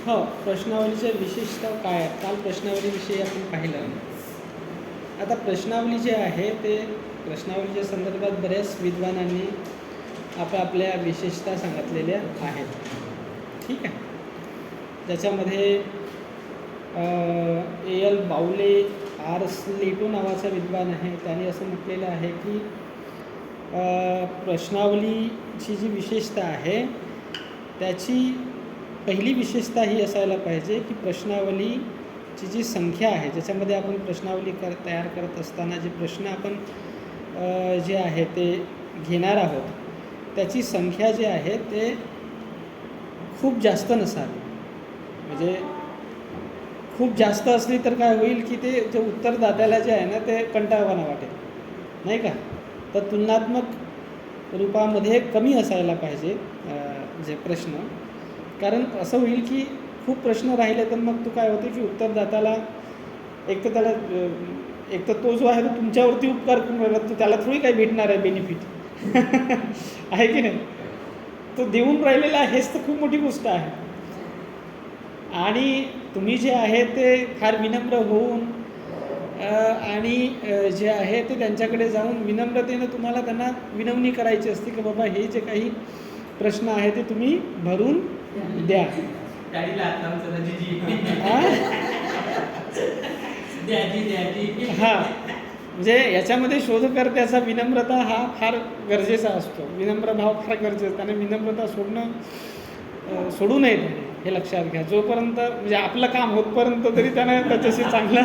हो, प्रश्नावलीच्या विशेषता काय आहे? काल प्रश्नावलीविषयी आपण पाहिलं. आता प्रश्नावली जे आहे ते प्रश्नावलीच्या संदर्भात बऱ्याच विद्वानांनी आपापल्या विशेषता सांगितलेल्या आहेत. ठीक आहे. त्याच्यामध्ये एल बाउले, आर स्लेटो नावाचा विद्वान आहे. त्याने असं म्हटलेलं आहे की प्रश्नावलीची जी विशेषता आहे त्याची पहिली विशेषता ही असायला पाहिजे की प्रश्नावलीची जी संख्या आहे, ज्याच्यामध्ये आपण प्रश्नावली तयार करत असताना जे प्रश्न आपण जे आहे ते घेणार आहोत, त्याची संख्या जी आहे ते खूप जास्त नसावी. म्हणजे खूप जास्त असली तर काय होईल की ते जे उत्तरदात्याला जे आहे ना ते कंटाळवाणं वाटेल, नाही का? तर तुलनात्मक रूपामध्ये कमी असायला पाहिजे जे प्रश्न. कारण असं होईल की खूप प्रश्न राहिले तर मग तो काय होते की उत्तरदात्याला एक तर त्याला एक तर तो जो आहे तो तुमच्यावरती उपकार करून राहिला, तो त्याला थोडी काही भेटणार आहे बेनिफिट आहे की नाही? तो देऊन राहिलेला हेच तर खूप मोठी गोष्ट आहे. आणि तुम्ही जे आहे ते फार विनम्र होऊन आणि जे आहे ते त्यांच्याकडे जाऊन विनम्रतेनं तुम्हाला त्यांना विनवणी करायची असते की बाबा हे जे काही प्रश्न आहे ते तुम्ही भरून द्या. हां, म्हणजे याच्यामध्ये शोधकर्त्याचा विनम्रता हा फार गरजेचा असतो. विनम्र भाव फार गरजेचा. त्याने विनम्रता सोडू नये त्याने, हे लक्षात घ्या. जोपर्यंत म्हणजे आपलं काम होतपर्यंत तरी त्यानं त्याच्याशी चांगलं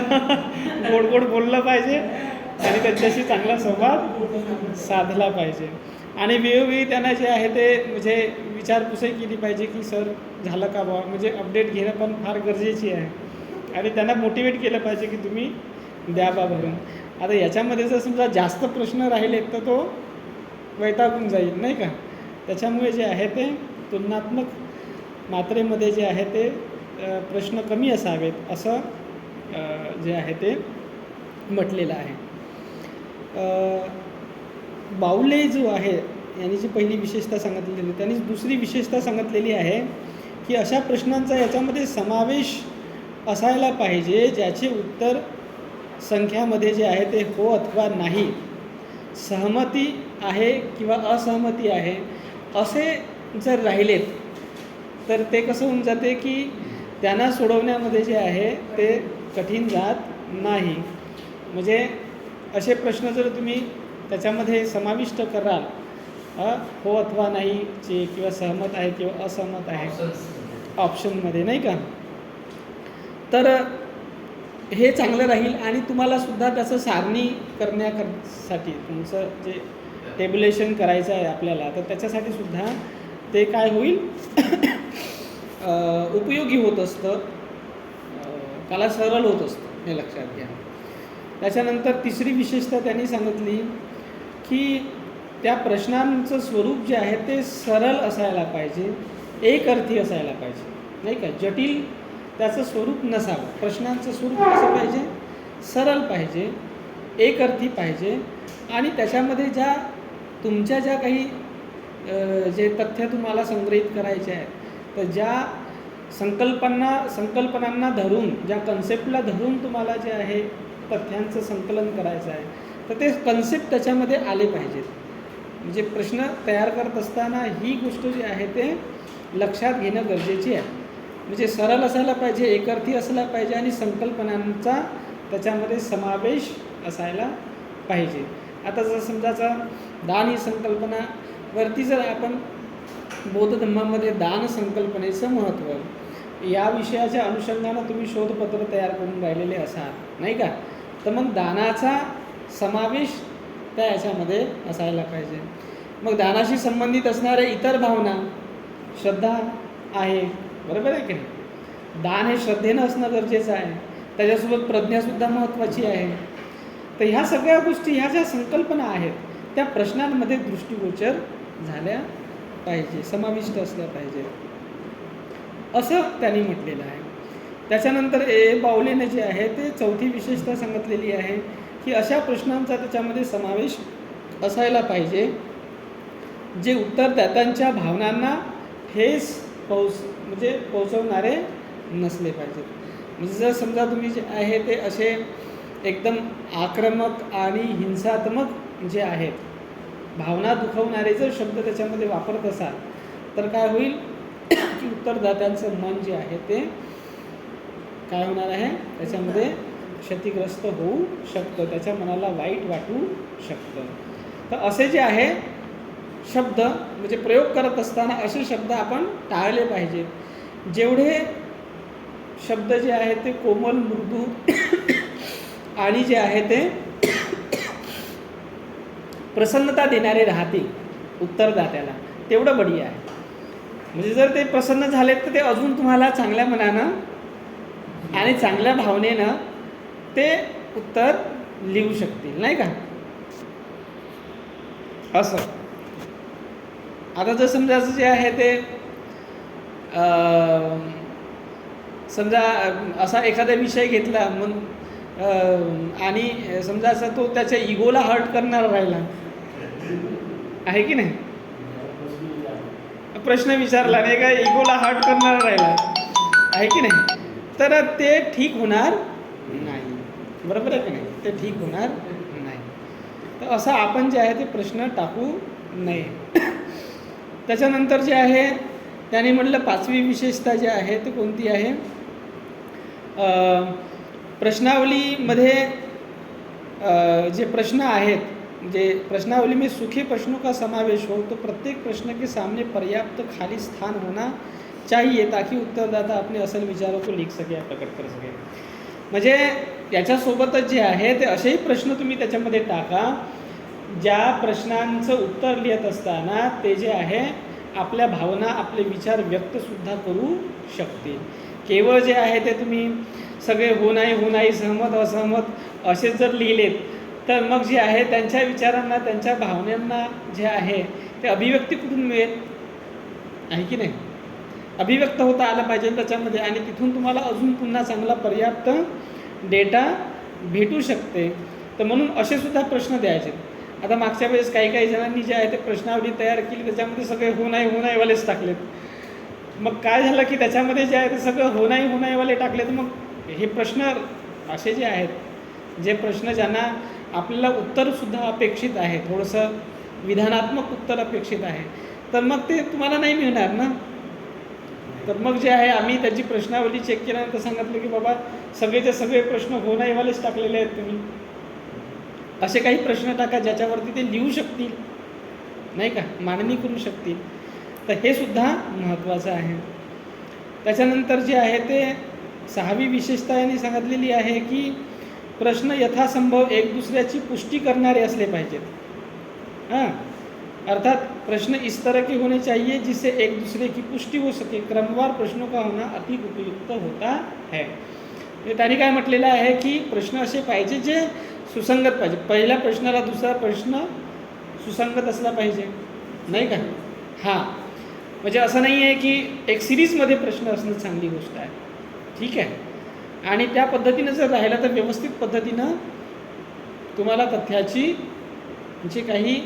गोड गोड बोललं पाहिजे आणि त्याच्याशी चांगला संवाद साधला पाहिजे. आणि वेळोवेळी त्यांना जे आहे ते म्हणजे विचारपूसही केली पाहिजे की सर झालं का बुवा, म्हणजे अपडेट घेणं पण फार गरजेची आहे. आणि त्यांना मोटिवेट केलं पाहिजे की तुम्ही द्या बा भरून. आता याच्यामध्ये जर समजा जास्त प्रश्न राहिले तर तो वैतागून जाईल, नाही का? त्याच्यामुळे जे आहे ते तुलनात्मक मात्रेमध्ये जे आहे ते प्रश्न कमी असावेत असं जे आहे ते म्हटलेलं आहे. बाउले जो आहे यांनी जी पहिली विशेषता सांगितलेली, त्यांनी दुसरी विशेषता सांगितलेली आहे की अशा प्रश्नांचा याच्यामध्ये समावेश असायला पाहिजे ज्याचे उत्तर संख्यामध्ये जे आहे ते हो अथवा नाही, सहमती आहे किंवा असहमती आहे असे जर राहिलेत तर ते कसं होऊन जाते की त्यांना सोडवण्यामध्ये जे आहे ते कठीण जात नाही. म्हणजे असे प्रश्न जर तुम्ही त्याच्यामध्ये समाविष्ट कराल, हो अथवा नाहीचे किंवा सहमत आहे किंवा असहमत आहे ऑप्शनमध्ये, नाही का? तर हे चांगलं राहील. आणि तुम्हालासुद्धा त्याचं सारणी करण्यासाठी तुमचं जे टेब्युलेशन करायचं आहे आपल्याला, तर त्याच्यासाठी सुद्धा ते काय होईल उपयोगी होत असतं, त्याला सरळ होत असतं, हे लक्षात घ्या. त्याच्यानंतर तिसरी विशेषता त्यांनी सांगितली की त्या प्रश्नांचं स्वरूप जे आहे ते सरळ असायला पाहिजे, एकअर्थी असायला पाहिजे, नाही का? जटिल त्याचं स्वरूप नसावं. प्रश्नांचं स्वरूप कसं पाहिजे? सरळ पाहिजे, एकअर्थी पाहिजे. आणि त्याच्यामध्ये ज्या तुमच्या ज्या काही जे तथ्य तुम्हाला संग्रहित करायचे आहेत, तर ज्या संकल्पनांना धरून, ज्या कन्सेप्टला धरून तुम्हाला जे आहे तथ्यांचं संकलन करायचं आहे, तर ते कन्सेप्ट त्याच्यामध्ये आले पाहिजेत. म्हणजे प्रश्न तयार करत असताना ही गोष्ट जी आहे ते लक्षात घेणं गरजेची आहे. म्हणजे सरळ असायला पाहिजे, एकअर्थी असला पाहिजे आणि संकल्पनांचा त्याच्यामध्ये समावेश असायला पाहिजे. आता जर समजाचा दान ही संकल्पनावरती जर आपण बौद्ध धर्मामध्ये दान संकल्पनेचं महत्त्व या विषयाच्या अनुषंगानं तुम्ही शोधपत्र तयार करून राहिलेले असाल, नाही का? तर मग दानाचा समावेश त्या याच्यामध्ये असायला पाहिजे. मग दानाशी संबंधित असणाऱ्या इतर भावना, श्रद्धा आहे, बरोबर आहे की नाही? दान हे श्रद्धेनं असणं गरजेचं आहे. त्याच्यासोबत प्रज्ञासुद्धा महत्त्वाची आहे. तर ह्या सगळ्या गोष्टी, ह्या ज्या संकल्पना आहेत त्या प्रश्नांमध्ये दृष्टिगोचर झाल्या पाहिजे, समाविष्ट असल्या पाहिजे असं त्यांनी म्हटलेलं आहे. त्याच्यानंतर बाउलेने जे आहे ते चौथी विशेषता सांगितलेली आहे की अशा प्रश्नांचा त्याच्यामध्ये समावेश असायला पाहिजे जे उत्तरदात्यांच्या भावनांना ठेस पोचवणारे नसले पाहिजेत. म्हणजे जर समजा तुम्ही जे आहे ते असे एकदम आक्रमक आणि हिंसात्मक जे आहेत, भावना दुखवणारे जर शब्द त्याच्यामध्ये वापरत असाल तर काय होईल की उत्तरदात्यांचं मन जे आहे ते काय होणार आहे, त्याच्यामध्ये क्षतिग्रस्त होऊ शकतं, त्याच्या मनाला वाईट वाटू शकतं. तर असे जे आहे शब्द म्हणजे प्रयोग करत असताना असे शब्द आपण टाळले पाहिजेत. जेवढे शब्द जे आहेत ते कोमल, मृदू आणि जे आहे ते प्रसन्नता देणारे राहतील उत्तरदात्याला, तेवढं बढिया आहे. म्हणजे जर ते प्रसन्न झालेत तर ते अजून तुम्हाला चांगल्या मनानं आणि चांगल्या भावनेनं ते उत्तर लिहू शकतील, नाही का. असं आता जर समजा जे आहे ते समजा असा एखादा विषय घेतला मग आणि समजा असा तो त्याच्या इगोला हर्ट करणारा राहिला आहे की नाही, प्रश्न विचारला नाही का, इगोला हर्ट करणारा राहिला आहे की नाही, तर ते ठीक होणार नाही. बरोबर आहे की नाही, ते ठीक होणार नाही. तर असं आपण जे आहे ते प्रश्न टाकू नये. त्याच्यानंतर जे आहे त्याने म्हटलं 5वी विशेषता जी आहे ती कोणती आहे, प्रश्नावलीमध्ये जे प्रश्न आहेत, जे प्रश्नावली में सूखे प्रश्नों का समावेश हो तो प्रत्येक प्रश्न के सामने पर्याप्त खाली स्थान होना चाहिए ताकि उत्तरदाता अपने असल विचारों को लिख सके या प्रकट कर सके. म्हणजे याच्यासोबतच जे आहे ते असेही प्रश्न तुम्ही त्याच्यामध्ये टाका ज्या प्रश्नांचं उत्तर लिहित असताना ते जे आहे आपल्या भावना, आपले विचार व्यक्तसुद्धा करू शकतील. केवळ जे आहे ते तुम्ही सगळे हो नाही, सहमत असहमत असे जर लिहिलेत तर मग जे आहे त्यांच्या विचारांना, त्यांच्या भावनांना जे आहे ते अभिव्यक्ती कुठून मिळेल, आहे की नाही. अभिव्यक्त होता आलं पाहिजे त्याच्यामध्ये आणि तिथून तुम्हाला अजून पुन्हा चांगला पर्याप्त डेटा भेटू शकते. तर म्हणून असे सुद्धा प्रश्न द्यायचे. आता मागच्या वेळेस काही जणांनी जे आहे ते प्रश्नावली तयार केली, त्याच्यामध्ये सगळे हो नाही वालेच टाकलेत. मग काय झालं की त्याच्यामध्ये जे आहे ते सगळं हो नाही वाले टाकलेत. मग हे प्रश्न असे जे आहेत, जे प्रश्न ज्यांना आपल्याला उत्तरसुद्धा अपेक्षित आहे, थोडंसं विधानात्मक उत्तर अपेक्षित आहे, तर मग ते तुम्हाला नाही मिळणार ना. तर मग जे आहे आम्ही त्याची प्रश्नावली चेक केल्यानंतर सांगितलं की बाबा सगळेचे सगळे प्रश्न हो नाहीवालेच टाकलेले आहेत तुम्ही. असे काही प्रश्न टाका ज्याच्यावरती ते लिहू शकतील, नाही का, मांडणी करू शकतील. तर हे सुद्धा महत्त्वाचं आहे. त्याच्यानंतर जे आहे ते 6वी विशेषता यांनी सांगितलेली आहे की प्रश्न यथासंभव एक दुसऱ्याची पुष्टी करणारे असले पाहिजेत. हां, अर्थात प्रश्न इस तरह के होने चाहिए जिससे एक दूसरे की पुष्टी हो सके. क्रमवार प्रश्नों का होना अधिक उपयुक्त होता है. त्यांनी काय म्हटलेलं आहे की प्रश्न असे पाहिजे जे सुसंगत पाहिजे. पहिल्या प्रश्नाला दुसरा प्रश्न सुसंगत असला पाहिजे, नाही का. हां, म्हणजे असं नाही आहे की एक सिरीजमध्ये प्रश्न असणं चांगली गोष्ट आहे, ठीक आहे. आणि त्या पद्धतीनं जर राहिला तर व्यवस्थित पद्धतीनं तुम्हाला तथ्याची जी काही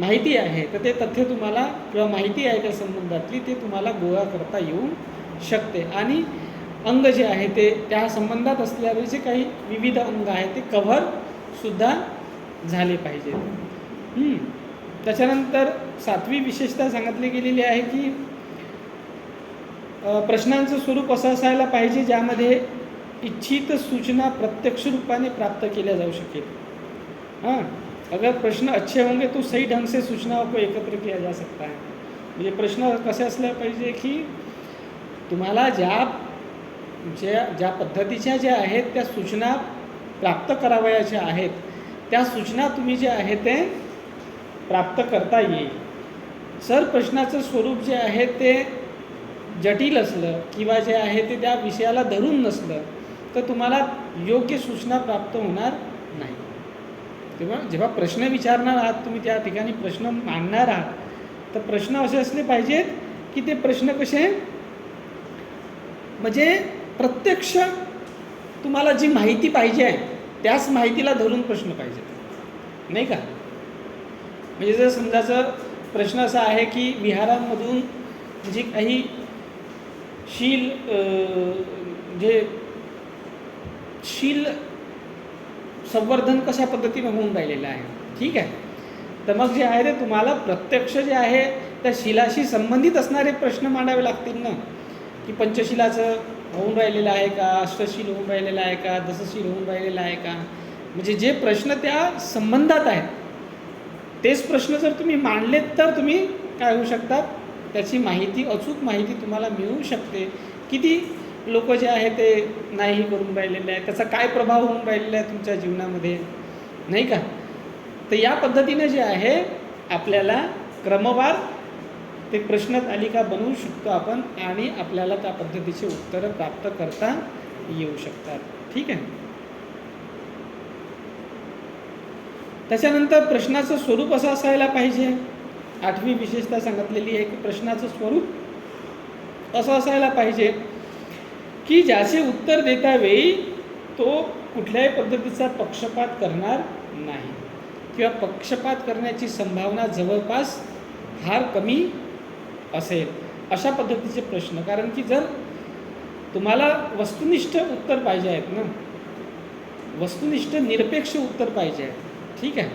माहिती आहे तर ते तथ्य तुम्हाला किंवा माहिती आहे त्या संबंधातली ते तुम्हाला गोळा करता येऊ शकते. आणि अंग जे आहे ते त्या संबंधात असलेले जे काही विविध अंग आहेत ते कव्हरसुद्धा झाले पाहिजेत. त्याच्यानंतर 7वी विशेषता सांगितली गेलेली आहे की प्रश्नांचं स्वरूप असं असायला पाहिजे ज्यामध्ये इच्छित सूचना प्रत्यक्ष रूपाने प्राप्त केल्या जाऊ शकेल. हां, अगर प्रश्न अच्छे होंगे तो सही ढंग से सूचनाओं को एकत्र किया जा सकता है. म्हणजे प्रश्न कसे असले पाहिजे की तुम्हाला ज्या पद्धतीच्या ज्या आहेत त्या सूचना प्राप्त करावयाच्या आहेत त्या सूचना तुम्ही जे आहे ते प्राप्त करता येईल. जर प्रश्नाचं स्वरूप जे आहे ते जटिल असलं किंवा जे आहे ते त्या विषयाला धरून नसलं तर तुम्हाला योग्य सूचना प्राप्त होणार नाही. तेव्हा जेव्हा प्रश्न विचारणार आहात तुम्ही, त्या ठिकाणी प्रश्न मांडणार आहात तर प्रश्न असे असले पाहिजेत की ते प्रश्न कसे म्हणजे प्रत्यक्ष तुम्हाला जी माहिती पाहिजे आहे त्याच माहितीला धरून प्रश्न पाहिजेत, नाही का. म्हणजे जर समजायचं प्रश्न असा आहे की विहारांमधून जी काही शील जे शील संवर्धन कशा पद्धतीनं होऊन राहिलेलं आहे. ठीक आहे. तर मग जे आहे ते तुम्हाला प्रत्यक्ष जे आहे त्या शिलाशी संबंधित असणारे प्रश्न मांडावे लागतील ना, की पंचशिलाचं होऊन राहिलेलं आहे का, अष्टशील होऊन राहिलेलं आहे का, दशशील होऊन राहिलेलं आहे का, म्हणजे जे प्रश्न त्या संबंधात आहेत तेच प्रश्न जर तुम्ही मांडलेत तर तुम्ही काय होऊ शकतात, त्याची माहिती, अचूक माहिती तुम्हाला मिळू शकते. किती लोक जे आहे ते नाही करून राहिलेले आहे, त्याचा काय प्रभाव होऊन राहिलेला आहे तुमच्या जीवनामध्ये, नाही का. तर या पद्धतीने जे आहे आपल्याला क्रमवार ते प्रश्न तालिका बनवू शकतो आपण आणि आपल्याला त्या पद्धतीचे उत्तरं प्राप्त करता येऊ शकतात. ठीक आहे. त्याच्यानंतर प्रश्नाचं स्वरूप असं असायला पाहिजे. 8वी विशेषता सांगितलेली आहे की प्रश्नाचं स्वरूप असं असायला पाहिजे की ज्याचे उत्तर देता वेळी तो कुठल्याही पद्धतीचा पक्षपात करणार नाही किंवा पक्षपात करण्याची संभावना जवळपास फार कमी असेल, अशा पद्धतीचे प्रश्न. कारण की जर तुम्हाला वस्तुनिष्ठ उत्तर पाहिजे आहेत ना, वस्तुनिष्ठ निरपेक्ष उत्तर पाहिजे आहे. ठीक आहे.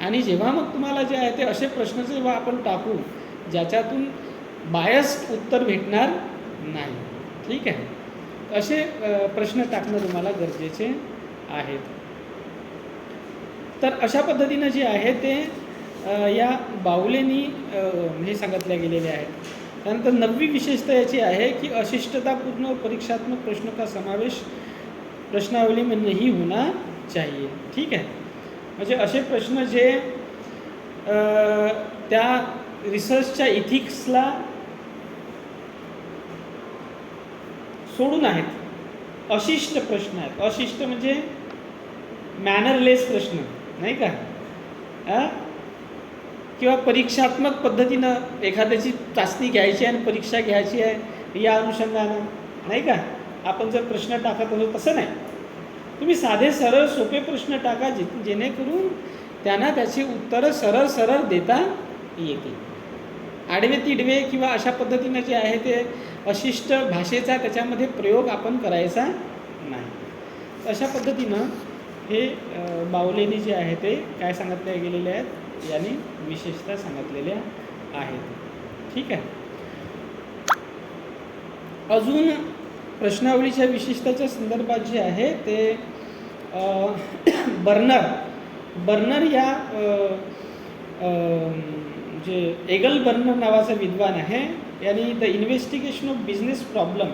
आणि जेव्हा मग तुम्हाला जे आहे ते असे प्रश्न जेव्हा आपण टाकू ज्याच्यातून बायस्ड उत्तर भेटणार नाही. ठीक आहे. असे प्रश्न टाकणं तुम्हाला गरजेचे आहेत. तर अशा पद्धतीनं जे आहे ते या बावलेनी हे सांगितल्या गेलेले आहेत. त्यानंतर 9वी विशेषता याची आहे की अशिष्टतापूर्ण परीक्षात्मक प्रश्न का समावेश प्रश्नावली में नहीं होना चाहिए. ठीक आहे. म्हणजे असे प्रश्न जे त्या रिसर्चच्या इथिक्सला सोडून आहेत, अशिष्ट प्रश्न आहेत. अशिष्ट म्हणजे मॅनरलेस प्रश्न, नाही का. किंवा परीक्षात्मक पद्धतीनं एखाद्याची चाचणी घ्यायची आणि परीक्षा घ्यायची आहे या अनुषंगानं, नाही का, आपण जर प्रश्न टाकत असो तसं नाही. तुम्ही साधे सरळ सोपे प्रश्न टाका जेणेकरून त्यांना त्याची उत्तरं सरळ सरळ देता येतील. आडवे तिडवे किंवा अशा पद्धतीनं जे आहे ते अशिष्ट भाषेचा त्याच्यामध्ये प्रयोग आपण करायचा नाही. अशा पद्धतीनं हे बावलेनी जे आहे ते काय सांगितले गेलेले आहेत, यांनी विशेषता सांगितलेल्या आहेत. ठीक आहे. अजून प्रश्नावलीच्या विशेषताच्या संदर्भात जे आहे ते बर्नर या जे एगल बर्नर नावाचा विद्वान आहे, यांनी the investigation of business problem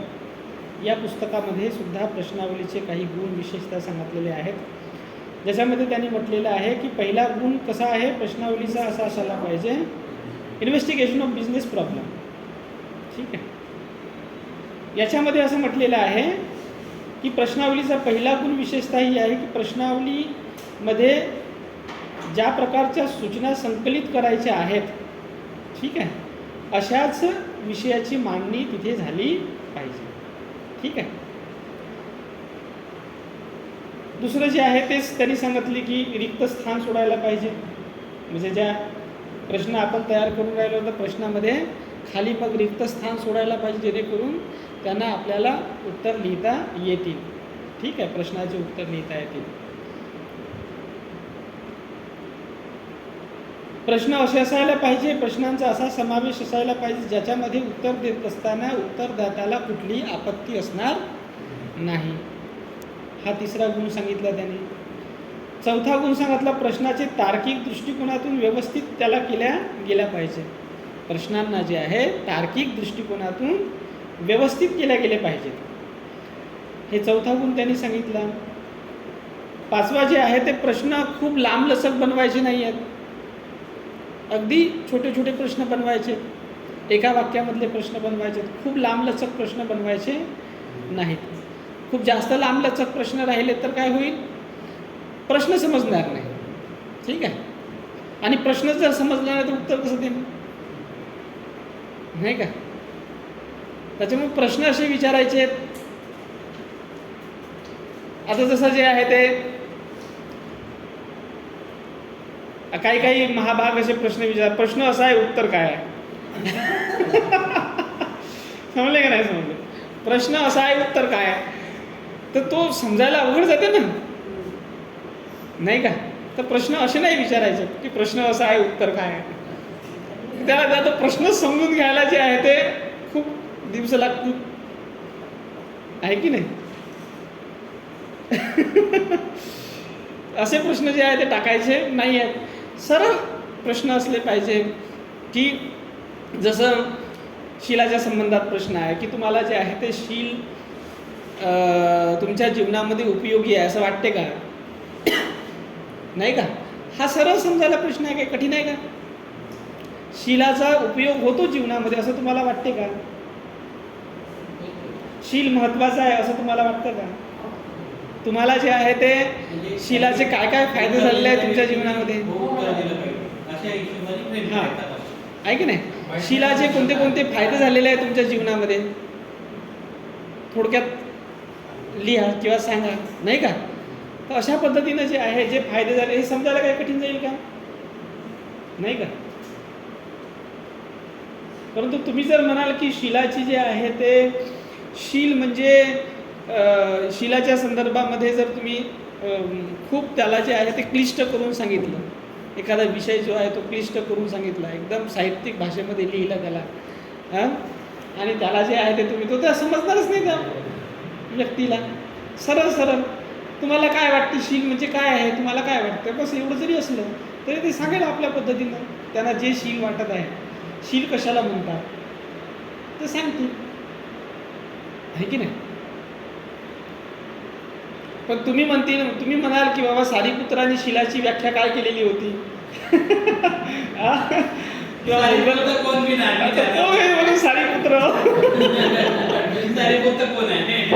या पुस्तकामध्ये सुद्धा प्रश्नावलीचे काही गुण विशेषता सांगितलेले आहेत. ज्याच्यामध्ये त्यांनी म्हटलेलं आहे की पहिला गुण कसा आहे प्रश्नावलीचा, असा असायला पाहिजे इन्व्हेस्टिगेशन ऑफ बिझनेस प्रॉब्लेम. ठीक आहे. याच्यामध्ये असं म्हटलेलं आहे की प्रश्नावलीचा पहिला गुण विशेषता ही आहे की प्रश्नावलीमध्ये ज्या प्रकारच्या सूचना संकलित करायच्या आहेत, ठीक आहे, अशाच विषयाची मांडणी तिथे झाली पाहिजे. ठीक आहे. दुसरं जे आहे तेच त्यांनी सांगितले की रिक्त स्थान सोडायला पाहिजे. म्हणजे ज्या प्रश्न आपण तयार करून राहिलो तर प्रश्नामध्ये खाली मग रिक्त स्थान सोडायला पाहिजे जेणेकरून त्यांना आपल्याला उत्तर लिहिता येतील. ठीक आहे. प्रश्नाचे उत्तर लिहिता येतील. प्रश्न असे असायला पाहिजे, प्रश्नांचा असा समावेश असायला पाहिजे ज्याच्यामध्ये उत्तर देत असताना उत्तरदात्याला कुठलीही आपत्ती असणार नाही. हा तिसरा गुण सांगितला त्याने. चौथा गुण सांगितला प्रश्नाचे तार्किक दृष्टिकोनातून व्यवस्थित त्याला केल्या गेल्या पाहिजे. प्रश्नांना जे आहे तार्किक दृष्टिकोनातून व्यवस्थित केल्या गेले पाहिजेत. हे चौथा गुण त्यांनी सांगितला. पाचवा जे आहे ते प्रश्न खूप लांबलचक बनवायचे नाही आहेत. अगदी छोटे छोटे प्रश्न बनवायचे, एका वाक्यामधले प्रश्न बनवायचे, खूप लांबलचक प्रश्न बनवायचे नाहीत. खूप जास्त लांबलचक प्रश्न राहिले तर काय होईल, प्रश्न समजणार नाही. ठीक आहे. आणि प्रश्न जर समजला नाही तर उत्तर कसं देणार, नाही का. त्याच्यामुळे प्रश्न असे विचारायचे. आता जसं जे आहे ते काही महाभाग असे प्रश्न विचार, प्रश्न असा आहे उत्तर काय आहे समजले का नाही समजले. प्रश्न असा आहे उत्तर काय आहे, तर तो समजायला अवघड जाते ना, नाही का? तर प्रश्न असे नाही विचारायचे की प्रश्न असा आहे उत्तर काय आहे. त्याला तो प्रश्न समजून घ्यायला जे आहे ते खूप दिवस लागतील, आहे की नाही? असे प्रश्न जे आहे ते टाकायचे नाही आहेत. सरळ प्रश्न असले पाहिजे की जसं शीलाच्या संबंधात प्रश्न आहे की तुम्हाला जे आहे ते शील तुमच्या जीवनामध्ये उपयोगी आहे असं वाटते का, नाही का? हा सरळ समजायला प्रश्न आहे, काही कठीण आहे का? शीलाचा उपयोग होतो जीवनामध्ये असं तुम्हाला वाटते का? शील महत्त्वाचं आहे असं तुम्हाला वाटतं का? तुम्हाला जे आहे ते शीलाचे काय काय फायदे झालेले आहेत तुमच्या जीवनामध्ये, हां आहे की नाही? शीलाचे कोणते कोणते फायदे झालेले आहेत तुमच्या जीवनामध्ये थोडक्यात लिहा किंवा सांगा, नाही का? तर अशा पद्धतीनं जे आहे जे फायदे झाले हे समजायला काही कठीण जाईल का, नाही का? परंतु तुम्ही जर म्हणाल की शीलाची जे आहे ते शील म्हणजे शीलाच्या संदर्भामध्ये जर तुम्ही खूप त्याला जे आहे ते क्लिष्ट करून सांगितलं, एखादा विषय जो आहे तो क्लिष्ट करून सांगितला, एकदम साहित्यिक भाषेमध्ये लिहिलं त्याला, हां, आणि त्याला जे आहे ते तुम्ही तो त्या समजणारच नाही त्या व्यक्तीला. सरळ सरळ तुम्हाला काय वाटते शील म्हणजे काय आहे, तुम्हाला काय वाटतं, बस एवढं जरी असलं तरी ते सांगेल आपल्या पद्धतीनं. त्यांना जे शील वाटत आहे, शील कशाला म्हणतात ते सांगतील, आहे की नाही? पण तुम्ही म्हणाल की बाबा सारीपुत्राने शीलाची व्याख्या काय केलेली होती किंवा कोण बी नाही म्हणून सारीपुत्र कोण आहे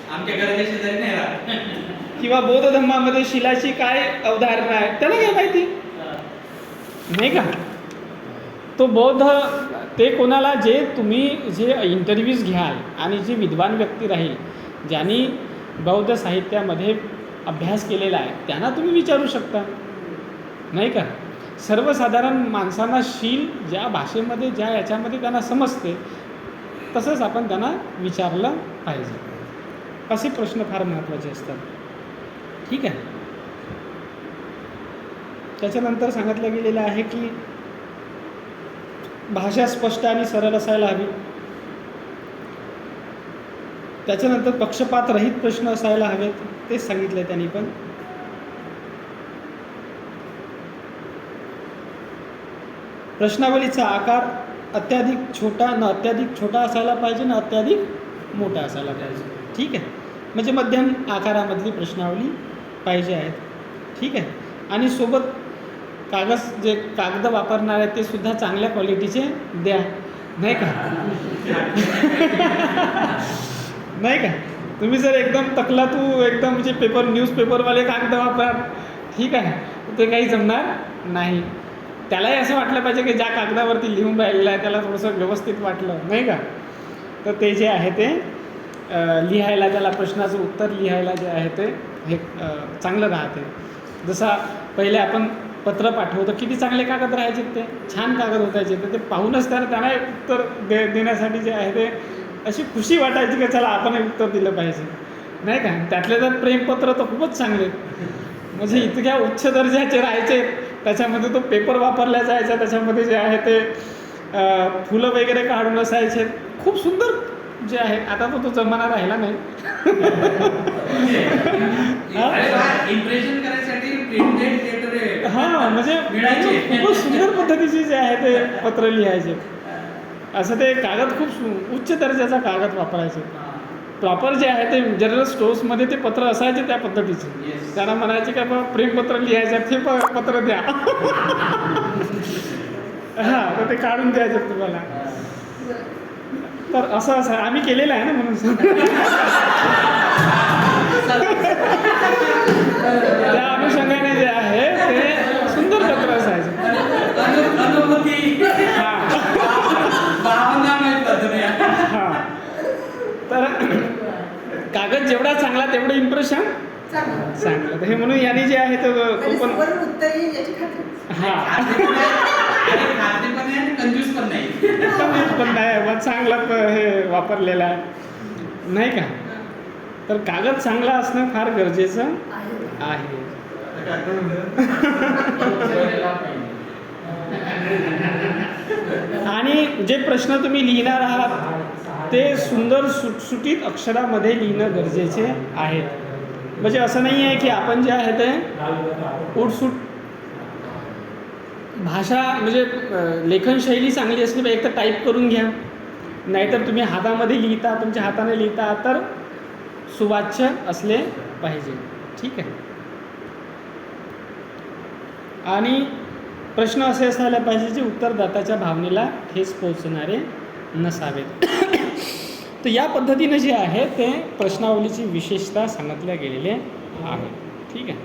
आमच्या घराच्या शेजारी नाही राहत, किंवा बौद्ध धर्मामध्ये शीलाची काय अवधारणा आहे त्याला काय माहिती, नाही का? तो बौद्ध ते कोणाला तुम्ही जे इंटरव्ह्यूज घ्याल आणि जे विद्वान व्यक्ती राहील ज्यांनी बौद्ध साहित्यामध्ये अभ्यास केलेला आहे त्यांना तुम्ही विचारू शकता, नाही का? सर्वसाधारण माणसांना शील ज्या भाषेमध्ये ज्या याच्यामध्ये त्यांना समजते तसंच आपण त्यांना विचारलं पाहिजे. असे प्रश्न फार महत्त्वाचे असतात, ठीक आहे? त्याच्यानंतर सांगितलं गेलेलं आहे की भाषा स्पष्ट आणि सरळ असायला हवी. त्याच्यानंतर पक्षपातरहित प्रश्न असायला हवेत, तेच सांगितलं त्यांनी. पण प्रश्नावलीचा आकार अत्याधिक छोटा असायला पाहिजे ना अत्याधिक मोठा असायला पाहिजे, ठीक आहे? म्हणजे मध्यम आकारामधली प्रश्नावली पाहिजे आहेत, ठीक आहे? आणि सोबत कागद वापरणार आहेत ते सुद्धा चांगल्या क्वालिटीचे द्या, नाही का? नाही का? तुम्ही जर एकदम एकदम म्हणजे न्यूजपेपरवाले कागद वापर, ठीक आहे, ते काही जमणार नाही. त्यालाही असं वाटलं पाहिजे की ज्या कागदावरती लिहून राहिलेलं आहे त्याला थोडंसं व्यवस्थित वाटलं, नाही का? तर ते जे आहे ते लिहायला, त्याला प्रश्नाचं उत्तर लिहायला जे आहे ते हे चांगलं राहते. जसा पहिले आपण पत्र पाठवतो किती चांगले कागद राहायचे, ते छान कागद होतायचे, तर ते पाहूनच त्यांना उत्तर देण्यासाठी जे आहे ते अशी खुशी वाटायची की चला आपण उत्तर दिलं पाहिजे, नाही का? त्यातले तर प्रेमपत्र तर खूपच चांगले, म्हणजे इतक्या उच्च दर्जाचे राहायचे. त्याच्यामध्ये तो पेपर वापरला जायचा, त्याच्यामध्ये जे आहे ते फुलं वगैरे काढून असायचे, खूप सुंदर जे आहे. आता तो जमाना राहिला नाही. इम्प्रेशन करायसाठी प्रिंटेड लेटर, हां, म्हणजे खूपच सुंदर पद्धतीचे जे आहे ते पत्र लिहायचे. असं ते कागद खूप उच्च दर्जाचा कागद वापरायचे. प्रॉपर जे आहे ते जनरल स्टोर्समध्ये ते पत्र असायचे त्या पद्धतीचे. त्यांना म्हणायचे का बाबा प्रेमपत्र लिहायचं, ते पत्र द्या. हां, तर ते काढून द्यायचं तुम्हाला. तर असं आम्ही केलेलं आहे ना, म्हणून त्या अनुषंगाने जे आहे ते सुंदर पत्र असायचं. हां, तर कागद जेवढा चांगला तेवढं इम्प्रेशन चांगलं. हे म्हणून यांनी जे आहे ते पण हां, कंजूस पण नाही. पण नाही मग चांगला हे वापरलेला आहे नाही का. तर कागद चांगला असणं फार गरजेचं आहे. आणि जे प्रश्न तुम्ही लिहिणार आहात ते सुंदर सुटसुटीत अक्षरामध्ये लिहिणं गरजेचे आहे. म्हणजे असं नाही आहे की आपण जे आहे ते उठसूट भाषा म्हणजे लेखनशैली चांगली असली पाहिजे. एक तर टाईप करून घ्या, नाहीतर तुम्ही हातामध्ये लिहिता, तुमच्या हाताने लिहिता तर सुवाच्य असले पाहिजे. ठीक आहे. आणि प्रश्न असे असायला पाहिजे जे उत्तरदात्याच्या भावनेला ठेच पोहोचणारे नसावेत. तर या पद्धतीने जे आहे ते प्रश्नावलीची विशेषता सांगितल्या गेलेले आहे. ठीक आहे.